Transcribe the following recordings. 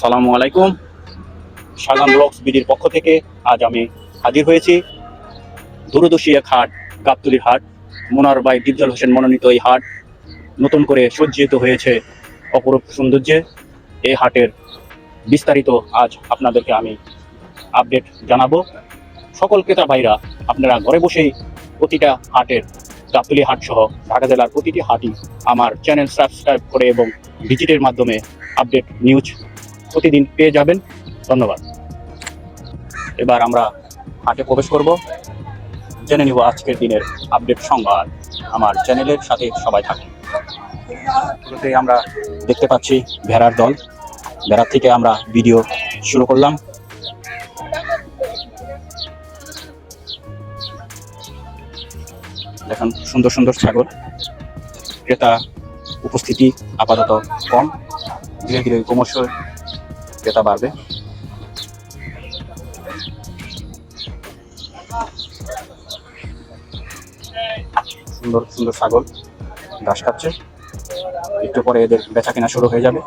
আসসালামু আলাইকুম। শাগান ব্লগস বিডির পক্ষ থেকে আজ আমি হাজির হয়েছি দূরদর্শী এক হাট, গাবতলীর হাট। মোনার ভাই ডিপজল হোসেন মনোনীত এই হাট নতুন করে সজ্জিত হয়েছে অপরূপ সৌন্দর্যে। এই হাটের বিস্তারিত আজ আপনাদেরকে আমি আপডেট জানাবো। সকল ক্রেতা ভাইরা আপনারা ঘরে বসেই প্রতিটা হাটের, গাবতলী হাট সহ ঢাকা জেলার প্রতিটি হাটই আমার চ্যানেল সাবস্ক্রাইব করে এবং ভিজিটের মাধ্যমে আপডেট নিউজ প্রতিদিন পেয়ে যাবেন। ধন্যবাদ। এবার আমরা হাটে প্রবেশ করব, জেনে নিব আজকের দিনের আপডেট সংবাদ। আমার চ্যানেলের সাথে সবাই থাকুন। শুরুতে আমরা দেখতে পাচ্ছি ভেড়ার দল। ভেড়ার থেকে আমরা ভিডিও শুরু করলাম। দেখুন সুন্দর সুন্দর ছাগল। ক্রেতা উপস্থিতি আপাতত কম, ধীরে ধীরে ক্রমশ ক্রেতা বাড়বে। সুন্দর সুন্দর ছাগল ঘাস খাচ্ছে, একটু পরে এদের বেচা কেনা শুরু হয়ে যাবে।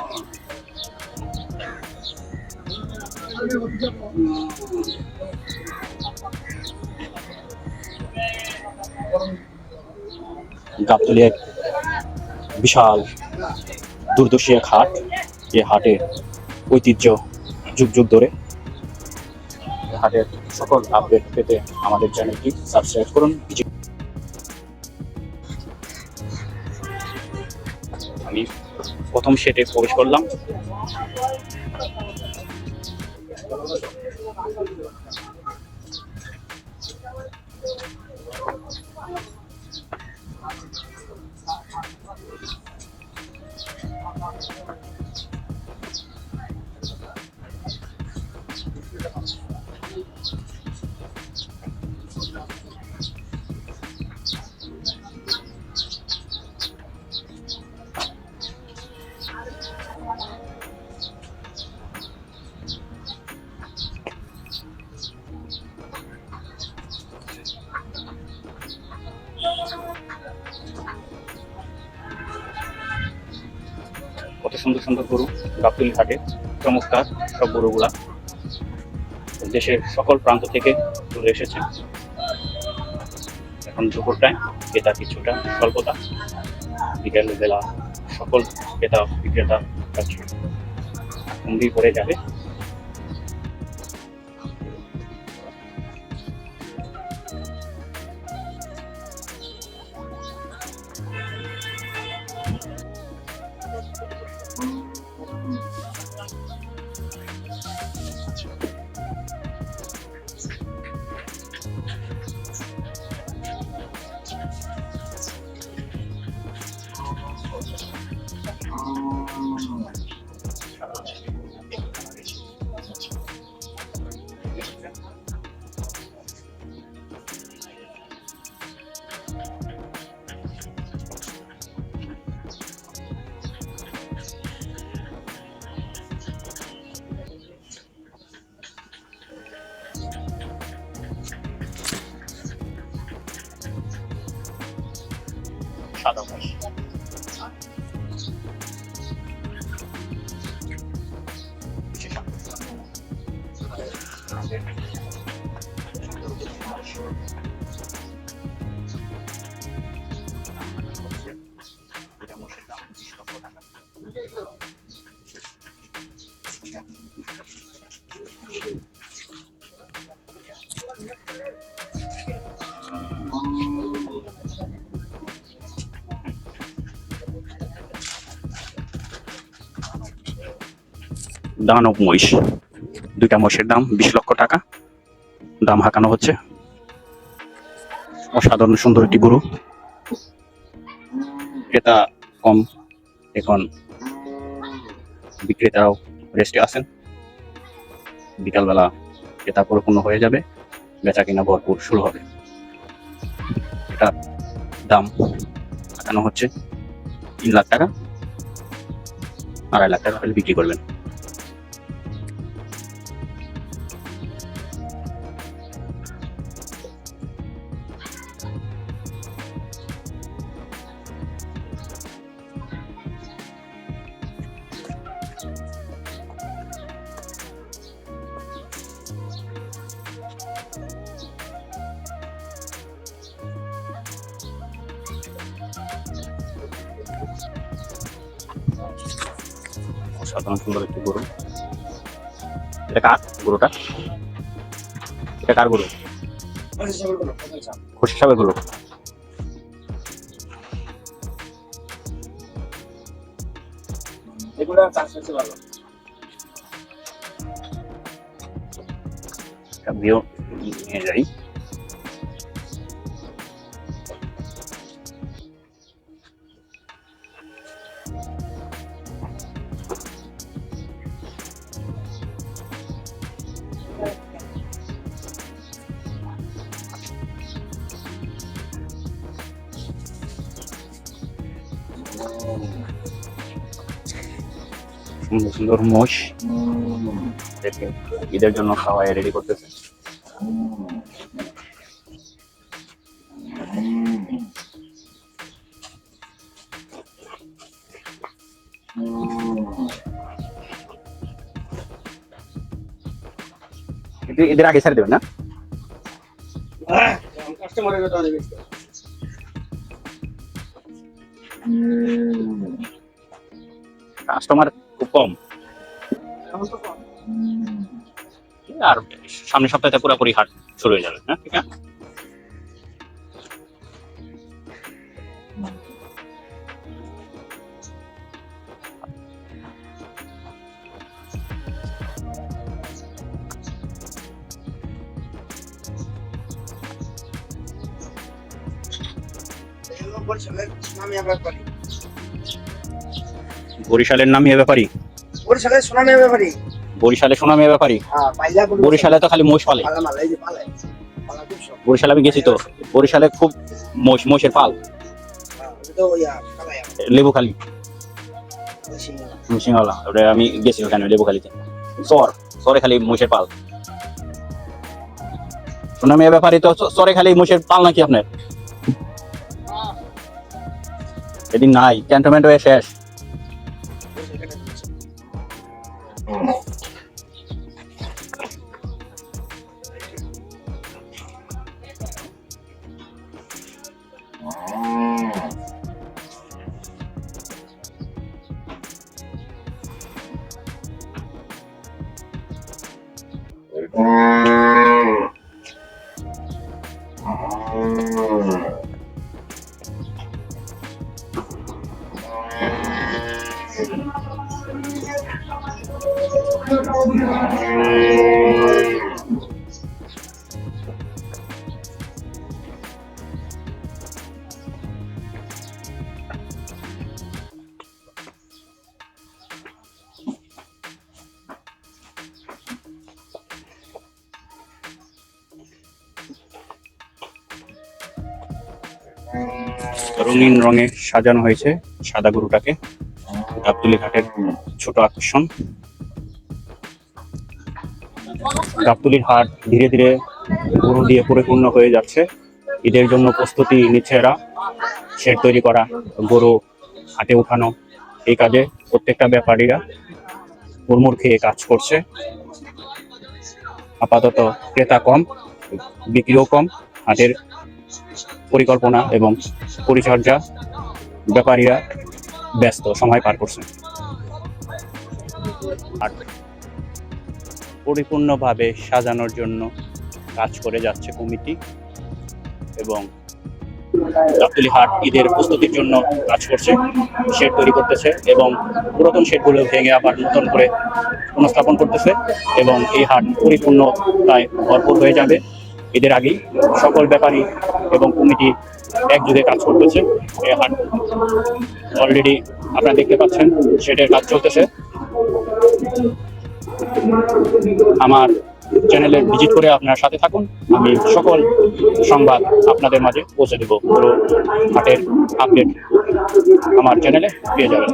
গাবতলী এক বিশাল দূরদর্শী এক হাট। এই হাটের ঐতিহ্য যুগ যুগ ধরে। হাটের সকল আপডেট পেতে আমাদের চ্যানেলটি সাবস্ক্রাইব করুন। আমি প্রথম সেটে প্রবেশ করলাম। কত সুন্দর সুন্দর গরু গাবতলী হাটে, চমৎকার সব গরুগুলা দেশের সকল প্রান্ত থেকে চলে এসেছে। এখন দুপুর টাইম, ক্রেতা কিছুটা স্বল্পতা। বিকেল বেলা সকল ক্রেতা বিক্রেতা কুম্ভি পড়ে যাবে। সাদা মহিষ, এটা মোষের দাম 20 লক্ষ টাকা। দানব মহিষ, দুইটা মহিষের দাম 20 লক্ষ টাকা দাম হাঁকানো হচ্ছে। অসাধারণ সুন্দর একটি গরু। ক্রেতা কম, এখন বিক্রেতারাও রেস্টে আছেন। বিকালবেলা ক্রেতা পরিপূর্ণ হয়ে যাবে, বেচা কিনা ভরপুর শুরু হবে। এটা দাম হাঁকানো হচ্ছে 3 লাখ টাকা, 2.5 লাখ টাকা হলে বিক্রি করবেন। সাধারণ সুন্দর একটি গরু। এটা কার গরুটা? এটা কার গরু? খুশি সাহেবের গরু। ভিউ নিয়ে যাই। সুন্দর সুন্দর মোষ দেখে ঈদের জন্য খাওয়াই রেডি করতেছে। ঈদের আগে ছেড়ে দেবেন না? কাস্টমার খুব কম, আর সামনের সপ্তাহে পুরোপুরি হাট শুরু হয়ে যাবে। হ্যাঁ, ঠিক আছে। বরিশালের নামিয়া ব্যাপারী, বরিশালের সোনামিয়া ব্যাপারী, বরিশালে সোনামিয়া ব্যাপারী। বরিশালে তো খালি মোষ পালে। বরিশালে আমি গেছি তো, বরিশালে খুব মোষের পাল। লেবুখালী সিংহলা, ওটা আমি গেছি ওখানে লেবুখালীতে। চরে খালি মোষের পাল। সোনামিয়া ব্যাপারী তো চরে খালি মোষের পাল নাকি আপনার? এদিন নাই, ক্যান্টনমেন্ট হয়ে শেষ। রঙিন রঙে সাজানো হয়েছে সাদা গরুটাকে। গাবতলী ঘাটের ছোট আকর্ষণ। গাবতলীর হাট ধীরে ধীরে গরু দিয়ে পরিপূর্ণ হয়ে যাচ্ছে। ঈদের জন্য প্রস্তুতি নিচ্ছে এরা। শেড তৈরি করা, গরু হাটে উঠানো, এই কাজে প্রত্যেকটা ব্যাপারীরা হুড়মুড় খেয়ে কাজ করছে। আপাতত ক্রেতা কম, বিক্রিও কম। হাটের পরিকল্পনা এবং পরিচর্যা ব্যাপারীরা ব্যস্ত সময় পার করছে। পরিপূর্ণভাবে সাজানোর জন্য কাজ করে যাচ্ছে কমিটি এবং গাবতলী হাট ঈদের প্রস্তুতির জন্য কাজ করছে। শেড তৈরি করতেছে এবং পুরাতন শেডগুলো ভেঙে আবার নতুন করে পুনঃস্থাপন করতেছে এবং এই হাট পরিপূর্ণতায় ভরপুর হয়ে যাবে ঈদের আগেই। সকল ব্যাপারী এবং কমিটি একযোগে কাজ করতেছে। এই হাট অলরেডি আপনারা দেখতে পাচ্ছেন, শেডের কাজ চলতেছে। আমার চ্যানেলে ভিজিট করে আপনার সাথে থাকুন। আমি সকল সংবাদ আপনাদের মাঝে পৌঁছে দেব। পুরো হাটের আপডেট আমার চ্যানেলে পেয়ে যাবেন।